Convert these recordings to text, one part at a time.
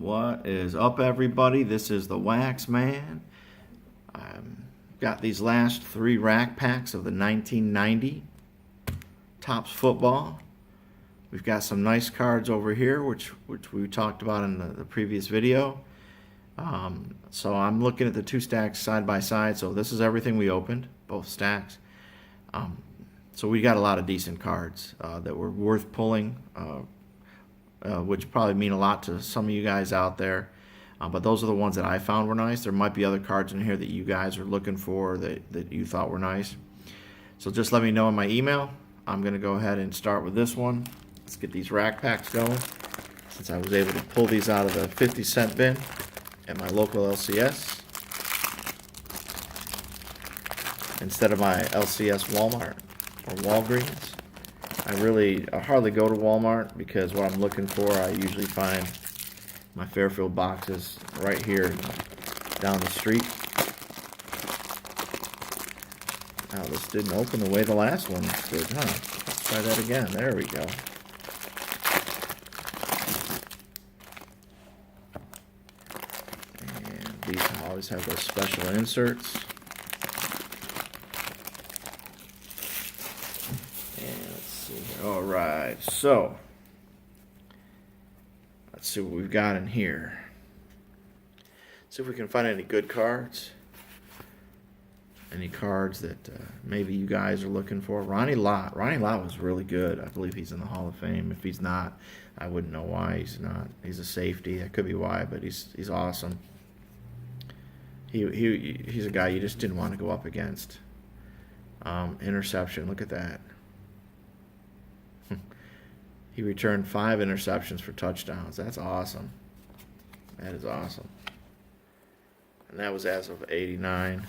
What is up, everybody? This is the Wax Man. Got these last 3 rack packs of the 1990 Topps football. We've got some nice cards over here, which we talked about in the previous video. So I'm looking at the 2 stacks side by side. So this is everything we opened, both stacks. So we got a lot of decent cards that were worth pulling, which probably mean a lot to some of you guys out there. But those are the ones that I found were nice. There might be other cards in here that you guys are looking for that you thought were nice. So just let me know in my email. I'm going to go ahead and start with this one. Let's get these rack packs going. Since I was able to pull these out of the 50-cent bin at my local LCS instead of my LCS Walmart or Walgreens. I hardly go to Walmart because what I'm looking for, I usually find my Fairfield boxes right here down the street. Now this didn't open the way the last one did, huh? Let's try that again. There we go. And these always have those special inserts. And let's see here. All right, so let's see what we've got in here. See if we can find any good cards. Any cards that maybe you guys are looking for. Ronnie Lott. Ronnie Lott was really good. I believe he's in the Hall of Fame. If he's not, I wouldn't know why he's not. He's a safety. That could be why, but he's awesome. He's a guy you just didn't want to go up against. Interception. Look at that. He returned 5 interceptions for touchdowns. That's awesome. That is awesome. And that was as of '89.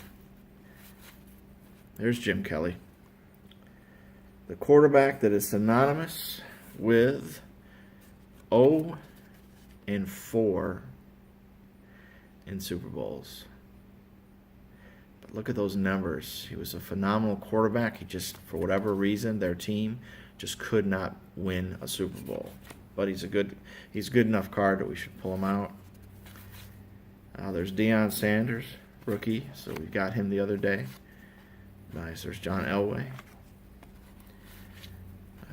There's Jim Kelly. The quarterback that is synonymous with 0-4 in Super Bowls. But look at those numbers. He was a phenomenal quarterback. He just, for whatever reason, their team just could not win a Super Bowl. But he's a good enough card that we should pull him out. There's Deion Sanders, rookie. So we got him the other day. Nice. There's John Elway.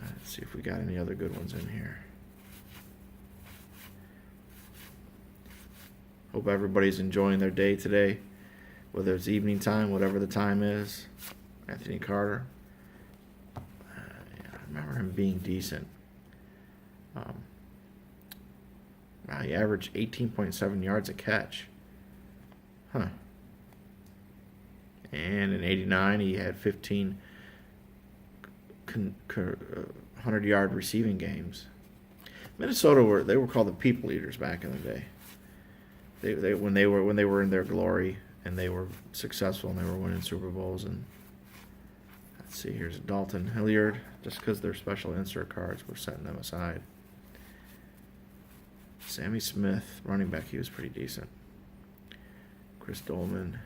Let's see if we got any other good ones in here. Hope everybody's enjoying their day today, whether it's evening time, whatever the time is. Anthony Carter. I remember him being decent. He averaged 18.7 yards a catch. Huh. And in '89, he had 15 100-yard receiving games. Minnesota were called the People Eaters back in the day. When they were in their glory and they were successful and they were winning Super Bowls. And let's see, here's Dalton Hilliard. Just because they're special insert cards, we're setting them aside. Sammy Smith, running back, he was pretty decent. Chris Dolman.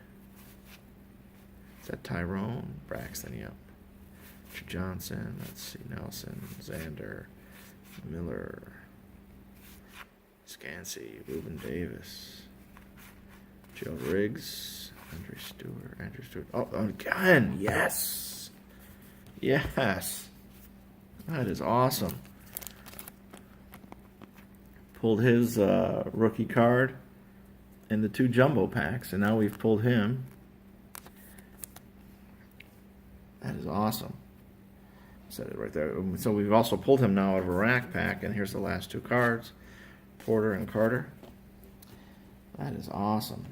Is that Tyrone? Braxton, yep. Richard Johnson, let's see, Nelson, Xander, Miller, Scansey, Reuben Davis, Joe Riggs, Andrew Stewart. Oh, again, yes! Yes! That is awesome. Pulled his rookie card in the 2 jumbo packs, and now we've pulled him. That is awesome. Set it right there. So we've also pulled him now out of a rack pack, and here's the last 2 cards, Porter and Carter. That is awesome.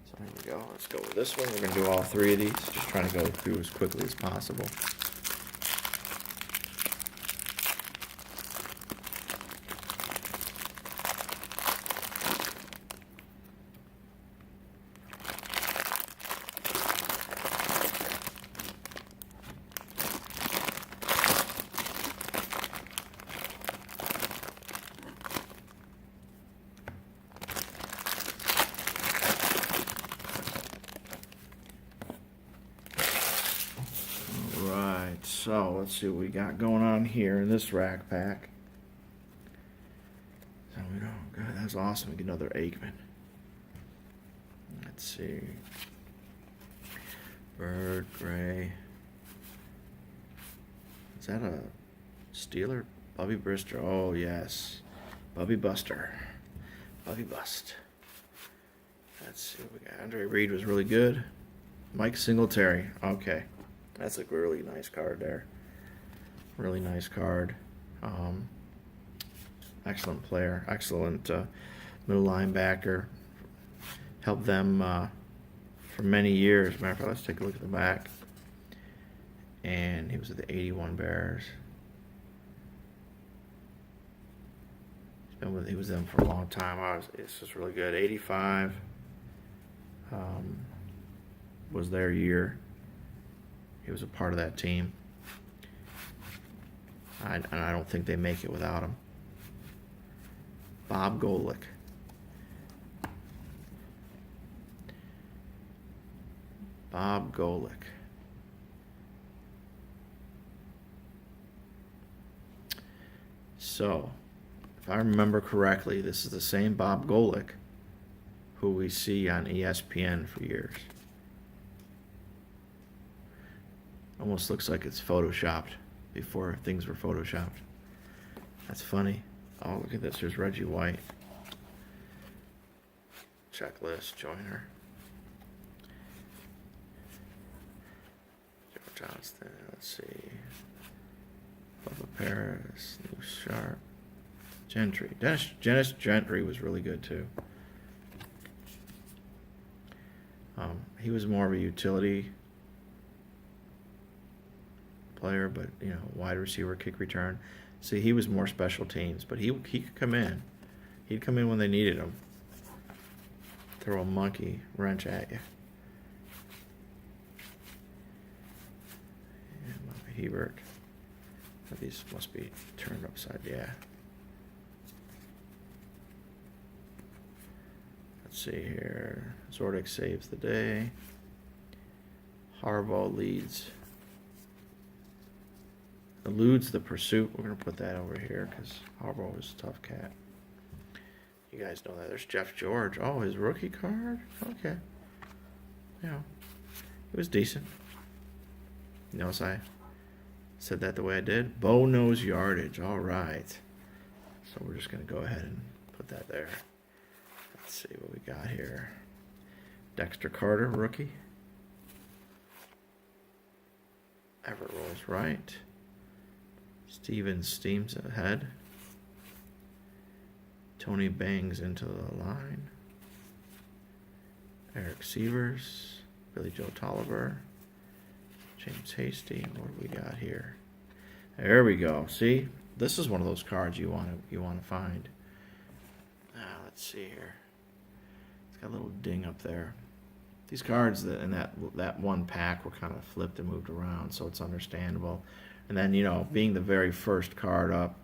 So here we go. Let's go with this one. We're going to do all 3 of these. Just trying to go through as quickly as possible. So let's see what we got going on here in this rack pack. So we don't. God, that's awesome. We get another Aikman. Let's see. Bird, Gray. Is that a Steeler? Bubby Brister. Oh, yes. Bubby Buster. Bubby Bust. Let's see what we got. Andre Reed was really good. Mike Singletary. Okay. That's a really nice card there. Really nice card. Excellent player. Excellent middle linebacker. Helped them for many years. Matter of fact, let's take a look at the back. And he was at the 81 Bears. He was with them for a long time. This is really good. 85 was their year. He was a part of that team. And I don't think they make it without him. Bob Golick. Bob Golick. So, if I remember correctly, this is the same Bob Golick who we see on ESPN for years. Almost looks like it's photoshopped before things were photoshopped. That's funny. Oh, look at this. Here's Reggie White. Checklist, joiner. Joe Johnston, let's see. Bubba Paris, Lou Sharp. Gentry. Dennis Gentry was really good too. He was more of a utility player, but wide receiver, kick return. See, he was more special teams, but he could come in. He'd come in when they needed him. Throw a monkey wrench at you. And Hebert. These must be turned upside. Yeah. Let's see here. Zordic saves the day. Harbaugh eludes the pursuit. We're going to put that over here because Harbaugh was a tough cat. You guys know that. There's Jeff George. Oh, his rookie card? Okay. It was decent. Notice I said that the way I did. Bow nose yardage. All right. So we're just going to go ahead and put that there. Let's see what we got here. Dexter Carter, rookie. Everett rolls right. Stevens steams ahead. Tony bangs into the line. Eric Sievers. Billy Joe Tolliver. James Hasty. What do we got here? There we go. See, this is one of those cards you want to find. Let's see here. It's got a little ding up there. These cards in that one pack were kind of flipped and moved around, so it's understandable. And then being the very first card up,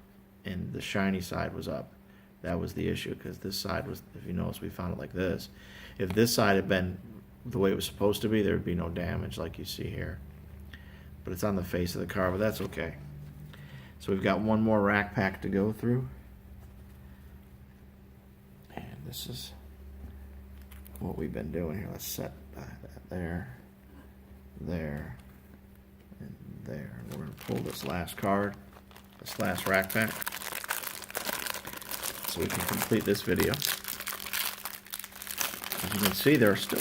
and the shiny side was up. That was the issue because this side was. If you notice, we found it like this. If this side had been the way it was supposed to be, there would be no damage like you see here. But it's on the face of the card, but that's okay. So we've got one more rack pack to go through. And this is what we've been doing here. Let's set that there, there, and there. We're going to pull this last card, this last rack pack, so we can complete this video. As you can see, there are still,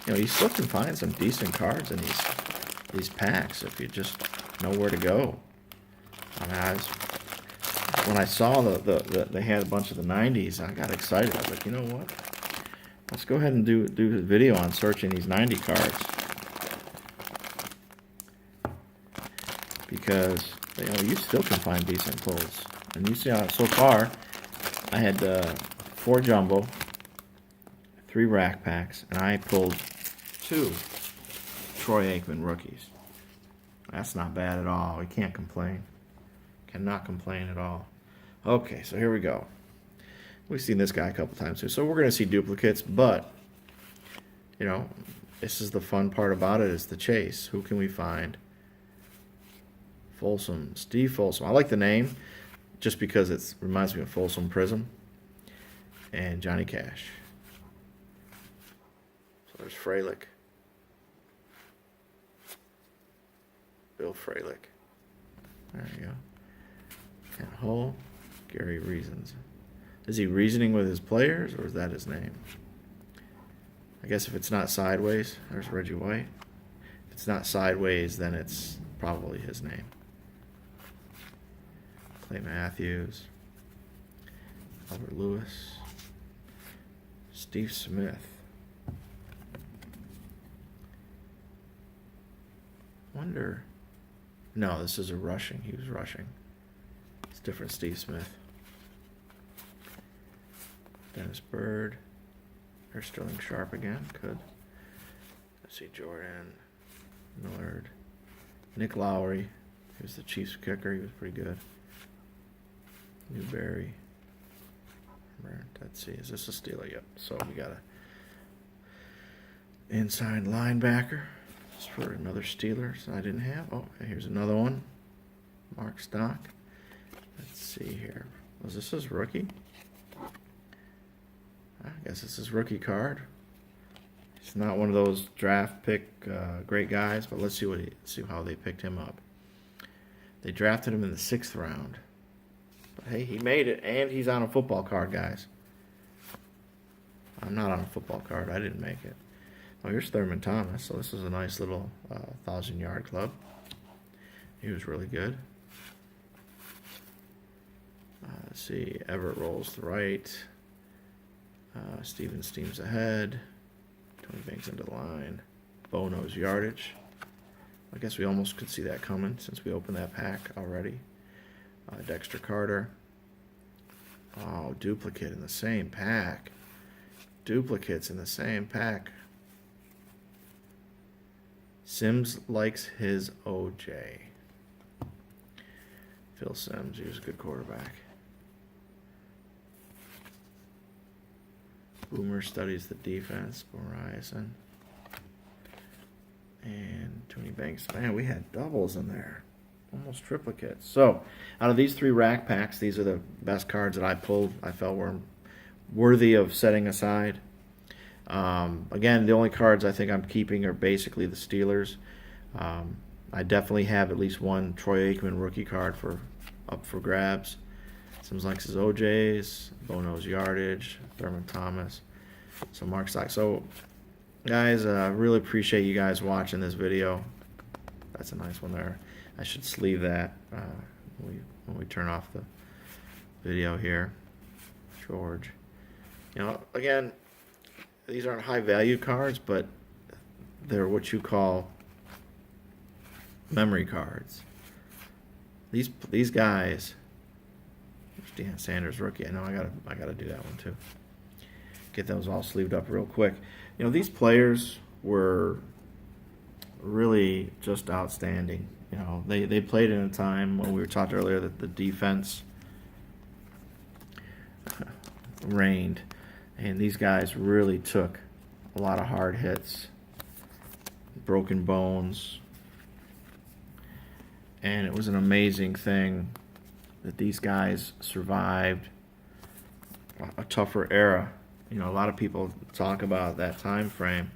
you still can find some decent cards in these packs if you just know where to go. When I saw they had a bunch of the 90s, I got excited. I was like, you know what? Let's go ahead and do a video on searching these 90 cards. Because you still can find decent pulls. And you see how so far I had 4 jumbo, 3 rack packs, and I pulled 2 Troy Aikman rookies. That's not bad at all. We can't complain. Cannot complain at all. Okay, so here we go. We've seen this guy a couple times too. So we're going to see duplicates, but this is the fun part about it, is the chase. Who can we find? Folsom, Steve Folsom. I like the name just because it reminds me of Folsom Prism. and Johnny Cash. So there's Fralick. Bill Fralick. There you go. And Hull, Gary Reasons. Is he reasoning with his players, or is that his name? I guess if it's not Sideways, there's Reggie White. If it's not Sideways, then it's probably his name. Clay Matthews. Albert Lewis. Steve Smith. Wonder. No, this is a rushing. He was rushing. It's different Steve Smith. Dennis Bird. There's Sterling Sharp again. Could. Let's see, Jordan Millard. Nick Lowry. He was the Chiefs kicker. He was pretty good. Newberry. Let's see. Is this a Steeler? Yep. So we got a inside linebacker. It's for another Steelers I didn't have. Oh, here's another one. Mark Stock. Let's see here. Was this his rookie? I guess this is rookie card. He's not one of those draft pick great guys, but let's see how they picked him up. They drafted him in the 6th round. But hey, he made it, and he's on a football card, guys. I'm not on a football card. I didn't make it. Oh, here's Thurman Thomas. So this is a nice little 1,000-yard club. He was really good. Let's see. Everett rolls to the right. Stevens steams ahead. Tony Banks into the line. Bono's yardage. I guess we almost could see that coming since we opened that pack already. Dexter Carter. Oh, duplicate in the same pack. Duplicates in the same pack. Sims likes his OJ. Phil Sims, he was a good quarterback. Boomer studies the defense. Horizon. And Tony Banks. Man, we had doubles in there. Almost triplicates. So, out of these 3 rack packs, these are the best cards that I pulled. I felt were worthy of setting aside. Again, the only cards I think I'm keeping are basically the Steelers. I definitely have at least one Troy Aikman rookie card up for grabs. Sims likes his OJs, Bono's yardage, Thurman Thomas, so Mark Stock. So, guys, really appreciate you guys watching this video. That's a nice one there. I should sleeve that when we turn off the video here. George. You know, again, these aren't high value cards, but they're what you call memory cards. These guys. Deion Sanders rookie. I know I gotta do that one too. Get those all sleeved up real quick. You know, these players were really just outstanding. You know, they played in a time when we were talked earlier that the defense reigned, and these guys really took a lot of hard hits, broken bones, and it was an amazing thing that these guys survived a tougher era. You know, a lot of people talk about that time frame,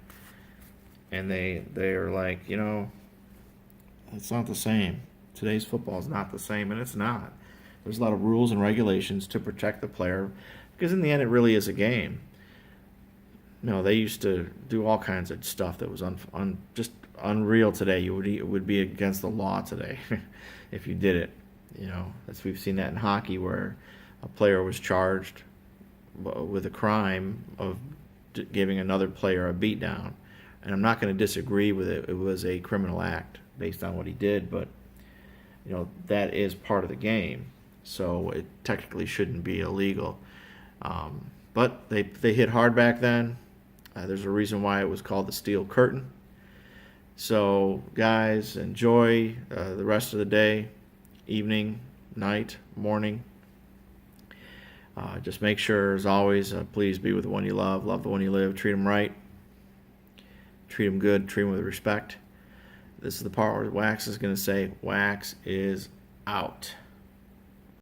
and they are like, you know, it's not the same. Today's football is not the same, and it's not. There's a lot of rules and regulations to protect the player, because in the end, it really is a game. You know, they used to do all kinds of stuff that was just unreal today. It would be against the law today if you did it. You know, we've seen that in hockey where a player was charged with a crime of giving another player a beatdown. And I'm not going to disagree with it. It was a criminal act based on what he did, but, you know, that is part of the game. So it technically shouldn't be illegal. But they hit hard back then. There's a reason why it was called the Steel Curtain. So, guys, enjoy the rest of the day. Evening, night, morning. Just make sure, as always, please be with the one you love the one you live, treat them right, treat them good, treat them with respect. This is the part where Wax is going to say, Wax is out.